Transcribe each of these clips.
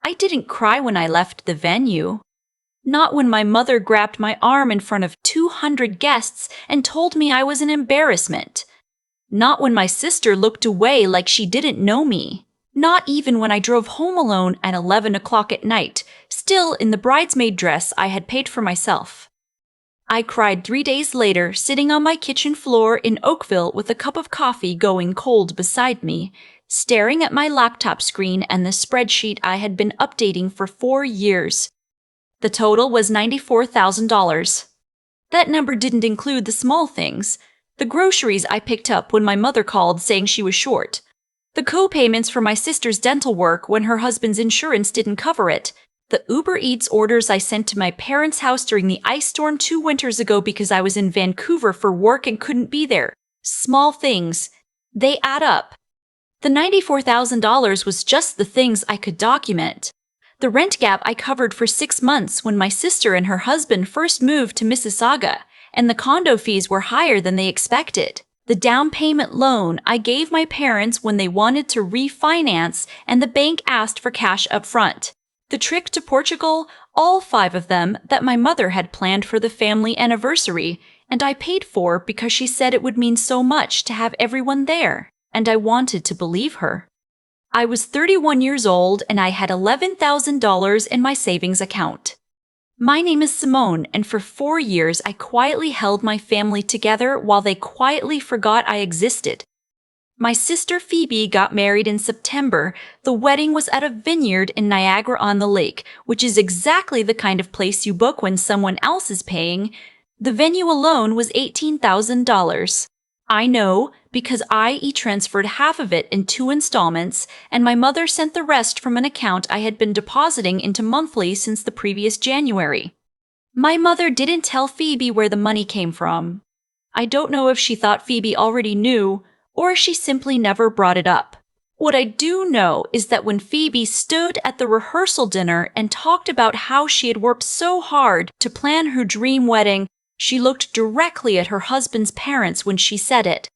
I didn't cry when I left the venue. Not when my mother grabbed my arm in front of 200 guests and told me I was an embarrassment. Not when my sister looked away like she didn't know me. Not even when I drove home alone at 11 o'clock at night, still in the bridesmaid dress I had paid for myself. I cried 3 days later, sitting on my kitchen floor in Oakville with a cup of coffee going cold beside me, staring at my laptop screen and the spreadsheet I had been updating for 4 years. The total was $94,000. That number didn't include the small things. The groceries I picked up when my mother called saying she was short. The co-payments for my sister's dental work when her husband's insurance didn't cover it. The Uber Eats orders I sent to my parents' house during the ice storm 2 winters ago because I was in Vancouver for work and couldn't be there. Small things. They add up. The $94,000 was just the things I could document. The rent gap I covered for 6 months when my sister and her husband first moved to Mississauga, and the condo fees were higher than they expected. The down payment loan I gave my parents when they wanted to refinance and the bank asked for cash up front. The trip to Portugal, all 5 of them that my mother had planned for the family anniversary, and I paid for because she said it would mean so much to have everyone there, and I wanted to believe her. I was 31 years old and I had $11,000 in my savings account. My name is Simone, and for 4 years I quietly held my family together while they quietly forgot I existed. My sister Phoebe got married in September. The wedding was at a vineyard in Niagara-on-the-Lake, which is exactly the kind of place you book when someone else is paying. The venue alone was $18,000. I know because I e-transferred half of it in 2 installments, and my mother sent the rest from an account I had been depositing into monthly since the previous January. My mother didn't tell Phoebe where the money came from. I don't know if she thought Phoebe already knew, or she simply never brought it up. What I do know is that when Phoebe stood at the rehearsal dinner and talked about how she had worked so hard to plan her dream wedding, she looked directly at her husband's parents when she said it.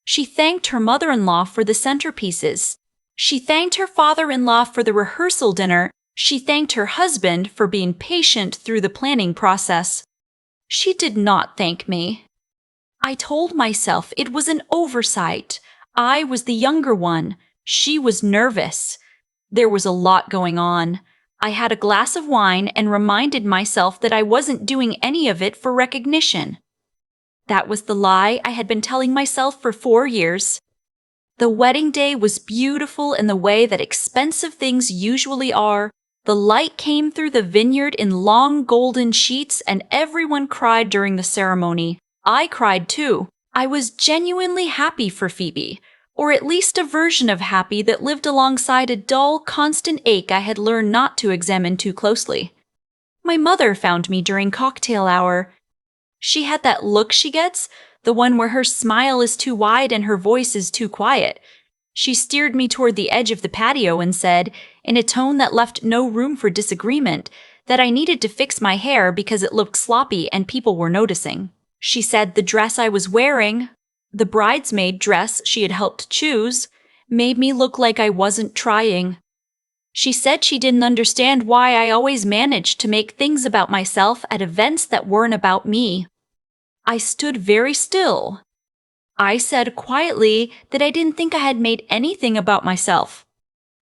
She thanked her mother-in-law for the centerpieces. She thanked her father-in-law for the rehearsal dinner. She thanked her husband for being patient through the planning process. She did not thank me. I told myself it was an oversight. I was the younger one. She was nervous. There was a lot going on. I had a glass of wine and reminded myself that I wasn't doing any of it for recognition. That was the lie I had been telling myself for 4 years. The wedding day was beautiful in the way that expensive things usually are. The light came through the vineyard in long golden sheets and everyone cried during the ceremony. I cried too. I was genuinely happy for Phoebe, or at least a version of happy that lived alongside a dull, constant ache I had learned not to examine too closely. My mother found me during cocktail hour. She had that look she gets, the one where her smile is too wide and her voice is too quiet. She steered me toward the edge of the patio and said, in a tone that left no room for disagreement, that I needed to fix my hair because it looked sloppy and people were noticing. She said the dress I was wearing, the bridesmaid dress she had helped choose, made me look like I wasn't trying. She said she didn't understand why I always managed to make things about myself at events that weren't about me. I stood very still. I said quietly that I didn't think I had made anything about myself.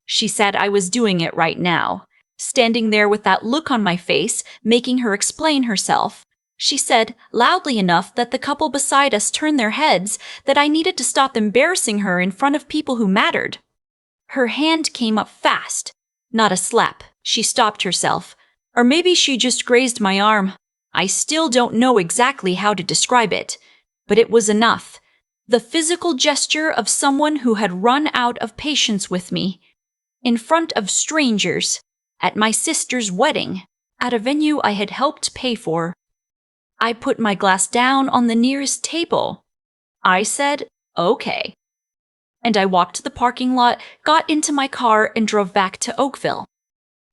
She said I was doing it right now, standing there with that look on my face, making her explain herself. She said, loudly enough that the couple beside us turned their heads, that I needed to stop embarrassing her in front of people who mattered. Her hand came up fast. Not a slap. She stopped herself. Or maybe she just grazed my arm. I still don't know exactly how to describe it, but it was enough. The physical gesture of someone who had run out of patience with me. In front of strangers. At my sister's wedding. At a venue I had helped pay for. I put my glass down on the nearest table. I said, okay. And I walked to the parking lot, got into my car, and drove back to Oakville.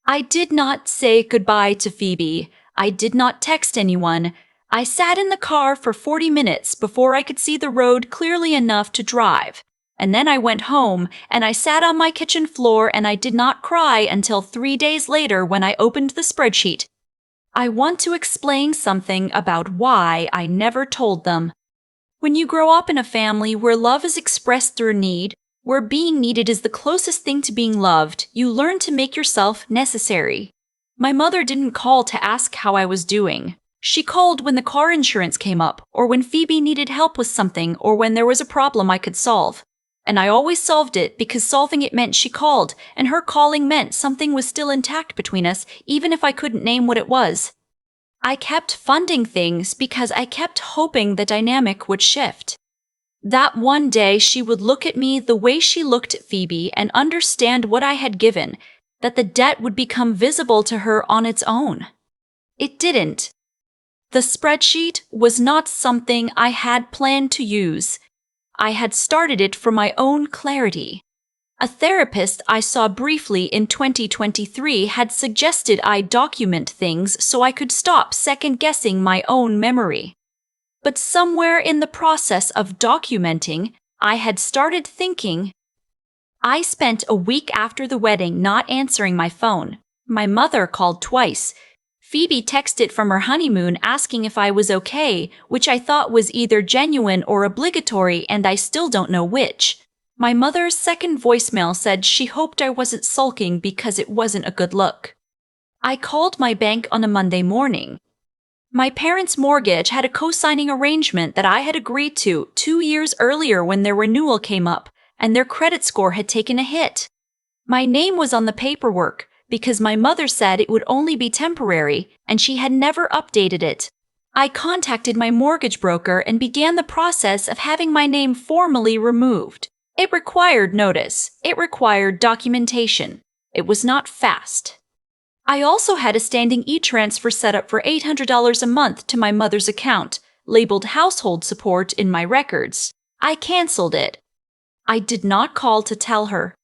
I did not say goodbye to Phoebe. I did not text anyone. I sat in the car for 40 minutes before I could see the road clearly enough to drive. And then I went home and I sat on my kitchen floor and I did not cry until 3 days later when I opened the spreadsheet. I want to explain something about why I never told them. When you grow up in a family where love is expressed through need, where being needed is the closest thing to being loved, you learn to make yourself necessary. My mother didn't call to ask how I was doing. She called when the car insurance came up, or when Phoebe needed help with something, or when there was a problem I could solve. And I always solved it because solving it meant she called, and her calling meant something was still intact between us, even if I couldn't name what it was. I kept funding things because I kept hoping the dynamic would shift. That one day she would look at me the way she looked at Phoebe and understand what I had given, that the debt would become visible to her on its own. It didn't. The spreadsheet was not something I had planned to use. I had started it for my own clarity. A therapist I saw briefly in 2023 had suggested I document things so I could stop second-guessing my own memory. But somewhere in the process of documenting, I had started thinking. I spent a week after the wedding not answering my phone. My mother called twice. Phoebe texted from her honeymoon asking if I was okay, which I thought was either genuine or obligatory, and I still don't know which. My mother's second voicemail said she hoped I wasn't sulking because it wasn't a good look. I called my bank on a Monday morning. My parents' mortgage had a co-signing arrangement that I had agreed to 2 years earlier when their renewal came up, and their credit score had taken a hit. My name was on the paperwork because my mother said it would only be temporary, and she had never updated it. I contacted my mortgage broker and began the process of having my name formally removed. It required notice. It required documentation. It was not fast. I also had a standing e-transfer set up for $800 a month to my mother's account, labeled household support in my records. I canceled it. I did not call to tell her.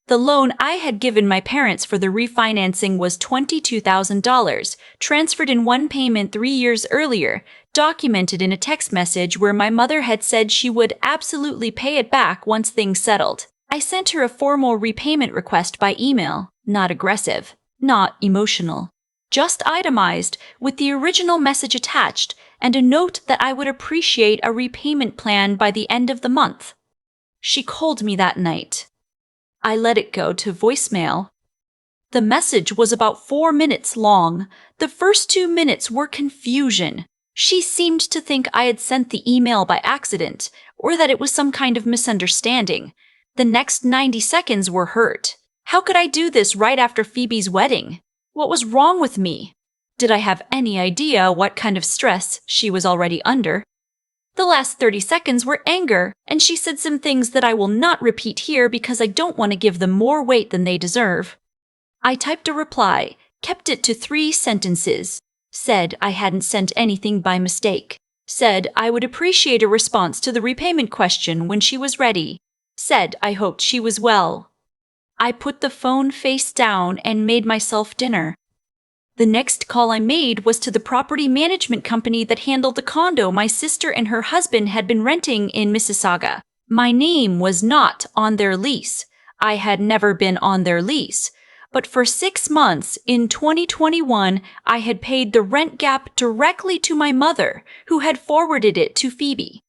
The loan I had given my parents for the refinancing was $22,000, transferred in one payment 3 years earlier, documented in a text message where my mother had said she would absolutely pay it back once things settled. I sent her a formal repayment request by email, not aggressive, not emotional, just itemized with the original message attached and a note that I would appreciate a repayment plan by the end of the month. She called me that night. I let it go to voicemail. The message was about 4 minutes long. The first 2 minutes were confusion. She seemed to think I had sent the email by accident, or that it was some kind of misunderstanding. The next 90 seconds were hurt. How could I do this right after Phoebe's wedding? What was wrong with me? Did I have any idea what kind of stress she was already under? The last 30 seconds were anger, and she said some things that I will not repeat here because I don't want to give them more weight than they deserve. I typed a reply, kept it to 3 sentences, said I hadn't sent anything by mistake, said I would appreciate a response to the repayment question when she was ready, said I hoped she was well. I put the phone face down and made myself dinner. The next call I made was to the property management company that handled the condo my sister and her husband had been renting in Mississauga. My name was not on their lease. I had never been on their lease. But for 6 months in 2021, I had paid the rent gap directly to my mother, who had forwarded it to Phoebe.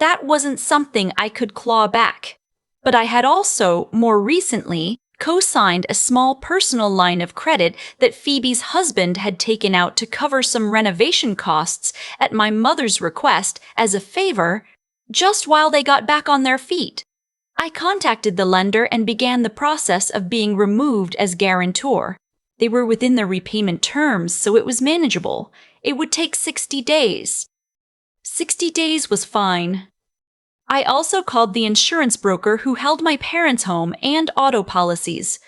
That wasn't something I could claw back. But I had also, more recently, co-signed a small personal line of credit that Phoebe's husband had taken out to cover some renovation costs at my mother's request as a favor, just while they got back on their feet. I contacted the lender and began the process of being removed as guarantor. They were within their repayment terms, so it was manageable. It would take 60 days. 60 days was fine. I also called the insurance broker who held my parents' home and auto policies.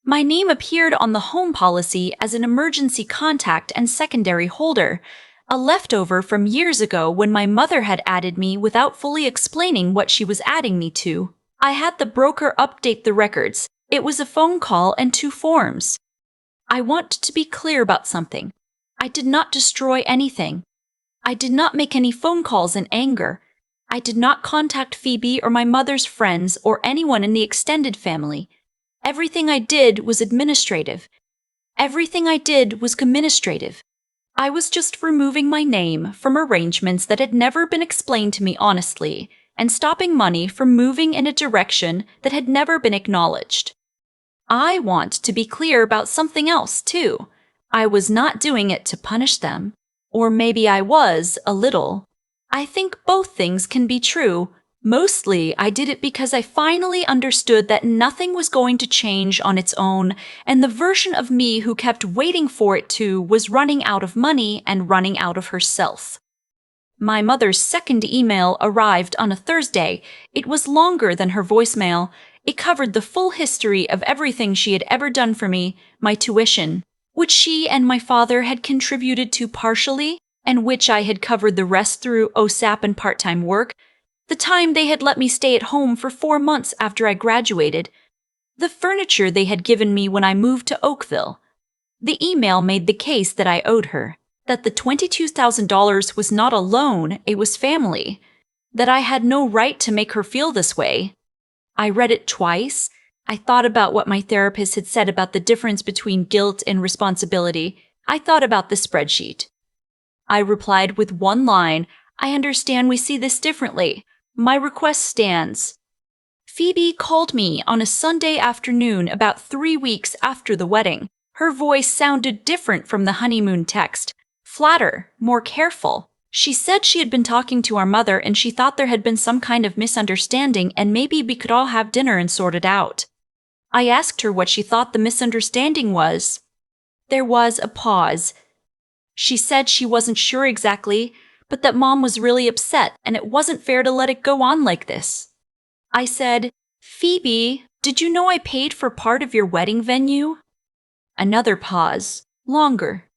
My name appeared on the home policy as an emergency contact and secondary holder, a leftover from years ago when my mother had added me without fully explaining what she was adding me to. I had the broker update the records. It was a phone call and 2 forms. I want to be clear about something. I did not destroy anything. I did not make any phone calls in anger. I did not contact Phoebe or my mother's friends or anyone in the extended family. Everything I did was administrative. Everything I did was comministrative. I was just removing my name from arrangements that had never been explained to me honestly, and stopping money from moving in a direction that had never been acknowledged. I want to be clear about something else, too. I was not doing it to punish them. Or maybe I was, a little. I think both things can be true. Mostly, I did it because I finally understood that nothing was going to change on its own, and the version of me who kept waiting for it to was running out of money and running out of herself. My mother's second email arrived on a Thursday. It was longer than her voicemail. It covered the full history of everything she had ever done for me, my tuition, which she and my father had contributed to partially, and which I had covered the rest through OSAP and part-time work, the time they had let me stay at home for 4 months after I graduated, the furniture they had given me when I moved to Oakville. The email made the case that I owed her, that the $22,000 was not a loan, it was family, that I had no right to make her feel this way. I read it twice. I thought about what my therapist had said about the difference between guilt and responsibility. I thought about the spreadsheet. I replied with one line, "I understand we see this differently. My request stands." Phoebe called me on a Sunday afternoon about 3 weeks after the wedding. Her voice sounded different from the honeymoon text, flatter, more careful. She said she had been talking to our mother and she thought there had been some kind of misunderstanding and maybe we could all have dinner and sort it out. I asked her what she thought the misunderstanding was. There was a pause. She said she wasn't sure exactly, but that Mom was really upset and it wasn't fair to let it go on like this. I said, "Phoebe, did you know I paid for part of your wedding venue?" Another pause, longer.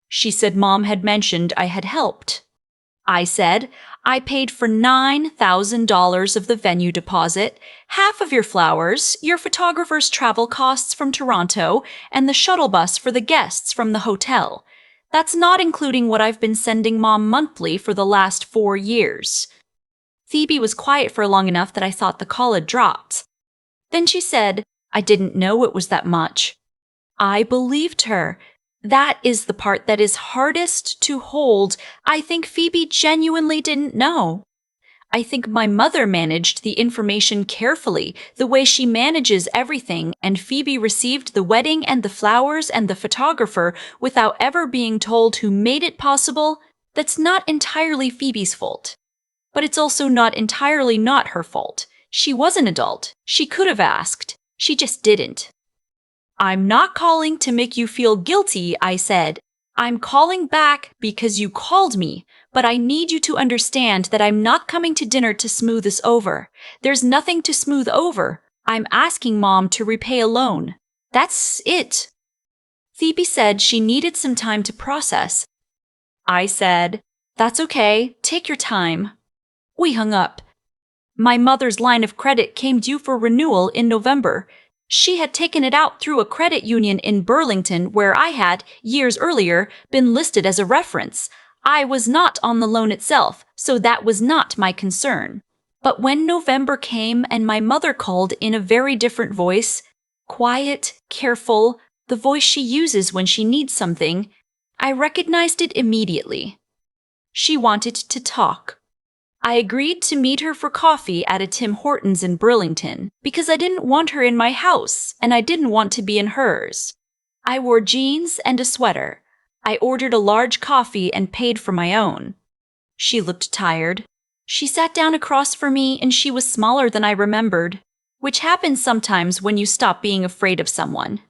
She said Mom had mentioned I had helped. I said, "I paid for $9,000 of the venue deposit, half of your flowers, your photographer's travel costs from Toronto, and the shuttle bus for the guests from the hotel. That's not including what I've been sending Mom monthly for the last 4 years. Phoebe was quiet for long enough that I thought the call had dropped. Then she said, "I didn't know it was that much." I believed her. That is the part that is hardest to hold. I think Phoebe genuinely didn't know. I think my mother managed the information carefully, the way she manages everything, and Phoebe received the wedding and the flowers and the photographer without ever being told who made it possible. That's not entirely Phoebe's fault. But it's also not entirely not her fault. She was an adult. She could have asked. She just didn't. "I'm not calling to make you feel guilty," I said. "I'm calling back because you called me, but I need you to understand that I'm not coming to dinner to smooth this over. There's nothing to smooth over. I'm asking Mom to repay a loan. That's it." Phoebe said she needed some time to process. I said, "That's okay. Take your time." We hung up. My mother's line of credit came due for renewal in November. She had taken it out through a credit union in Burlington where I had, years earlier, been listed as a reference. I was not on the loan itself, so that was not my concern. But when November came and my mother called in a very different voice, quiet, careful, the voice she uses when she needs something, I recognized it immediately. She wanted to talk. I agreed to meet her for coffee at a Tim Hortons in Burlington because I didn't want her in my house and I didn't want to be in hers. I wore jeans and a sweater. I ordered a large coffee and paid for my own. She looked tired. She sat down across from me and she was smaller than I remembered, which happens sometimes when you stop being afraid of someone.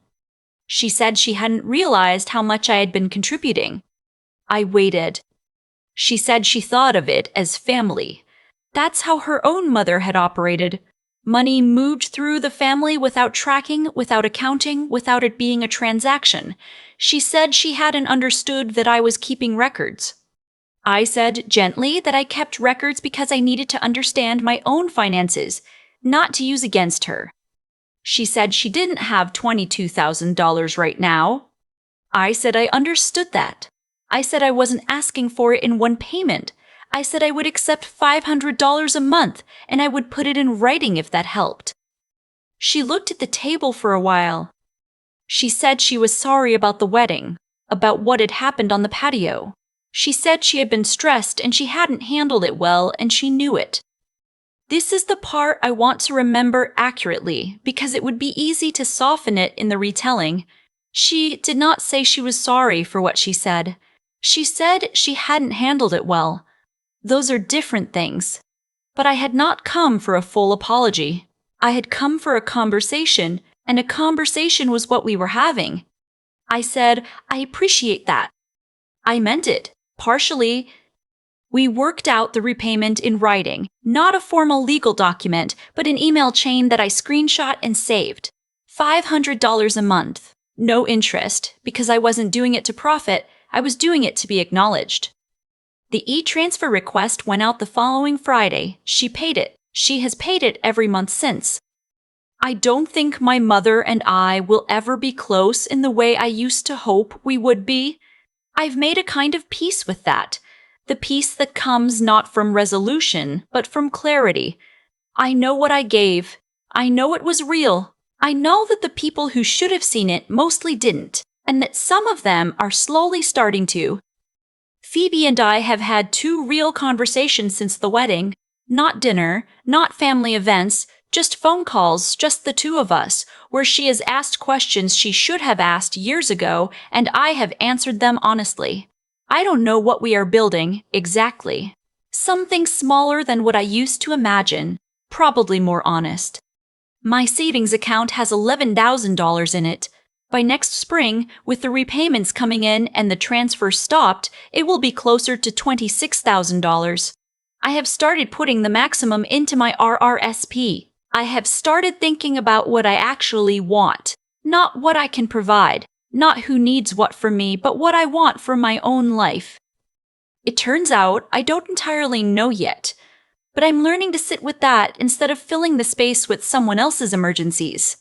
She said she hadn't realized how much I had been contributing. I waited. She said she thought of it as family. That's how her own mother had operated. Money moved through the family without tracking, without accounting, without it being a transaction. She said she hadn't understood that I was keeping records. I said gently that I kept records because I needed to understand my own finances, not to use against her. She said she didn't have $22,000 right now. I said I understood that. I said I wasn't asking for it in one payment. I said I would accept $500 a month and I would put it in writing if that helped. She looked at the table for a while. She said she was sorry about the wedding, about what had happened on the patio. She said she had been stressed and she hadn't handled it well and she knew it. This is the part I want to remember accurately because it would be easy to soften it in the retelling. She did not say she was sorry for what she said. She said she hadn't handled it well. Those are different things. But I had not come for a full apology. I had come for a conversation, and a conversation was what we were having. I said, I appreciate that. I meant it, partially. We worked out the repayment in writing, not a formal legal document, but an email chain that I screenshot and saved. $500 a month. No interest, because I wasn't doing it to profit, I was doing it to be acknowledged. The e-transfer request went out the following Friday. She paid it. She has paid it every month since. I don't think my mother and I will ever be close in the way I used to hope we would be. I've made a kind of peace with that. The peace that comes not from resolution, but from clarity. I know what I gave. I know it was real. I know that the people who should have seen it mostly didn't, and that some of them are slowly starting to. Phoebe and I have had 2 real conversations since the wedding. Not dinner, not family events, just phone calls, just the 2 of us, where she has asked questions she should have asked years ago, and I have answered them honestly. I don't know what we are building, exactly. Something smaller than what I used to imagine, probably more honest. My savings account has $11,000 in it. By next spring, with the repayments coming in and the transfer stopped, it will be closer to $26,000. I have started putting the maximum into my RRSP. I have started thinking about what I actually want, not what I can provide. Not who needs what from me, but what I want for my own life. It turns out I don't entirely know yet, but I'm learning to sit with that instead of filling the space with someone else's emergencies.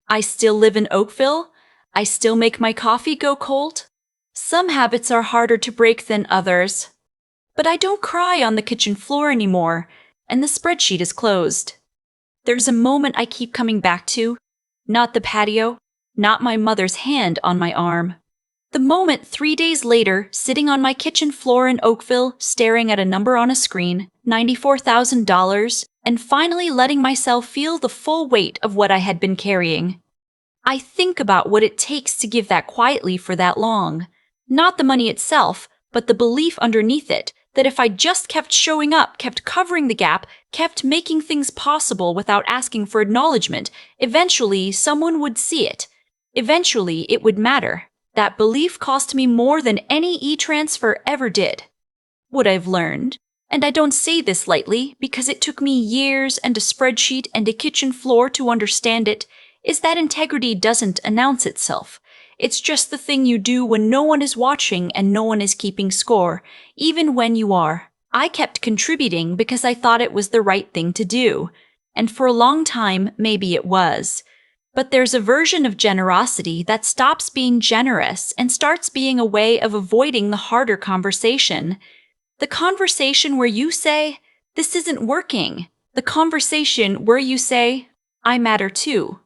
I still live in Oakville. I still make my coffee go cold. Some habits are harder to break than others. But I don't cry on the kitchen floor anymore, and the spreadsheet is closed. There's a moment I keep coming back to, not the patio, not my mother's hand on my arm. The moment 3 days later, sitting on my kitchen floor in Oakville, staring at a number on a screen, $94,000, and finally letting myself feel the full weight of what I had been carrying. I think about what it takes to give that quietly for that long. Not the money itself, but the belief underneath it, that if I just kept showing up, kept covering the gap, kept making things possible without asking for acknowledgement, eventually someone would see it. Eventually, it would matter. That belief cost me more than any e-transfer ever did. What I've learned, and I don't say this lightly because it took me years and a spreadsheet and a kitchen floor to understand it, is that integrity doesn't announce itself. It's just the thing you do when no one is watching and no one is keeping score, even when you are. I kept contributing because I thought it was the right thing to do, and for a long time, maybe it was. But there's a version of generosity that stops being generous and starts being a way of avoiding the harder conversation. The conversation where you say, "This isn't working." The conversation where you say, "I matter too."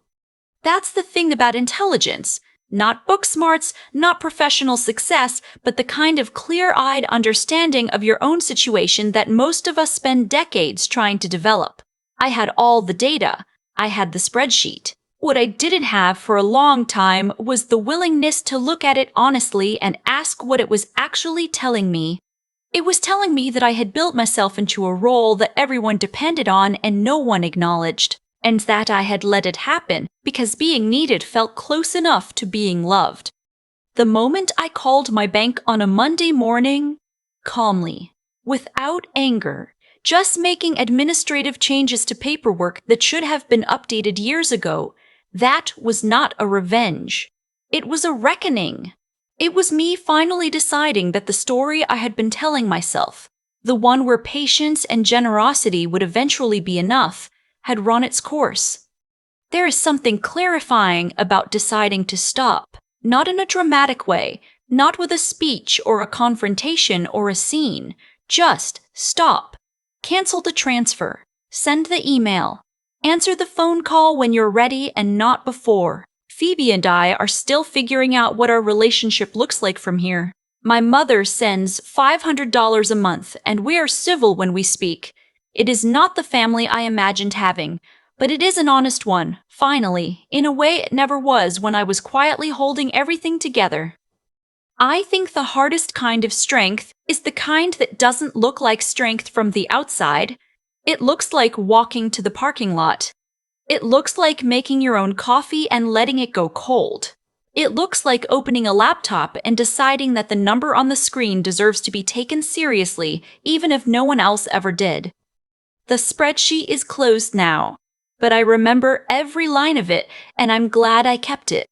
That's the thing about intelligence. Not book smarts, not professional success, but the kind of clear-eyed understanding of your own situation that most of us spend decades trying to develop. I had all the data. I had the spreadsheet. What I didn't have for a long time was the willingness to look at it honestly and ask what it was actually telling me. It was telling me that I had built myself into a role that everyone depended on and no one acknowledged, and that I had let it happen because being needed felt close enough to being loved. The moment I called my bank on a Monday morning, calmly, without anger, just making administrative changes to paperwork that should have been updated years ago, that was not a revenge. It was a reckoning. It was me finally deciding that the story I had been telling myself, the one where patience and generosity would eventually be enough, had run its course. There is something clarifying about deciding to stop, not in a dramatic way, not with a speech or a confrontation or a scene, just Stop. Cancel the transfer. Send the email. Answer the phone call when you're ready and not before. Phoebe and I are still figuring out what our relationship looks like from here. My mother sends $500 a month, and we are civil when we speak. It is not the family I imagined having, but it is an honest one, finally, in a way it never was when I was quietly holding everything together. I think the hardest kind of strength is the kind that doesn't look like strength from the outside. It looks like walking to the parking lot. It looks like making your own coffee and letting it go cold. It looks like opening a laptop and deciding that the number on the screen deserves to be taken seriously, even if no one else ever did. The spreadsheet is closed now, but I remember every line of it, and I'm glad I kept it.